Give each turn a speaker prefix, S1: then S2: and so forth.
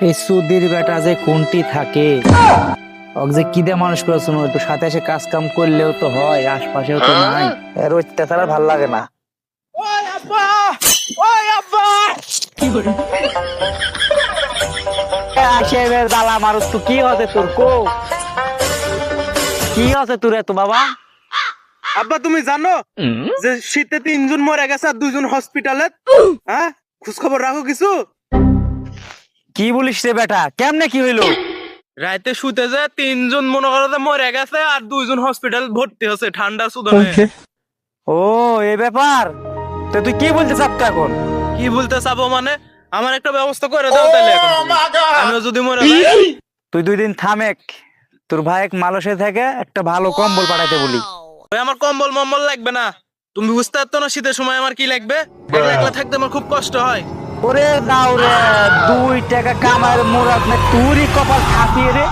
S1: এই সুধীর বেটা যে কোনটি থাকে, ওকে যে কি দিয়ে মানুষ করে শুনো, একটু সাথে এসে কাজ কাম করলেও তো হয়, আশপাশেও তো নাই। এর অত্যাচার আর ভাল লাগে না। ওই আব্বা, ওই আব্বা, কি করে আসে এবার দালা মারুস তো কি হতে তোর কো, কি আছে তোর এত বাবা?
S2: আব্বা তুমি জানো যে শীতে 3 জন মরে গেছে আর 2 জন হসপিটালে? হ্যাঁ, খোঁজ খবর রাখো কিছু?
S1: কি বলিস রে বেটা, কেমনে কি হইলো?
S2: রাতে শুতে যে 3 জন মনে করো যে মরে গেছে আর 2 জন হসপিটাল ভর্তি হচ্ছে ঠান্ডা সুদনে।
S1: ও এই ব্যাপার, তো তুই কি বলতে চাপ এখন?
S2: কি বলতে চাবো মানে, আমার একটা ব্যবস্থা করে দাও তাহলে এখন তুমি। আমিও যদি মরে যাই।
S1: তুই 2 দিন থামেক, তোর ভাই মালয়েশিয়া থেকে একটা ভালো কম্বল পাঠাইতে বলি।
S2: ওই আমার কম্বল মম্বল লাগবে না, তুমি বুঝতে পারতো না শীতের সময় আমার কি লাগবে। একলা একলা থাকতে আমার খুব কষ্ট হয়।
S1: ওরে দাও রে, 2 টাকা কামার মুরাদ না, তুরই কপাল ফাঁসিয়ে রে।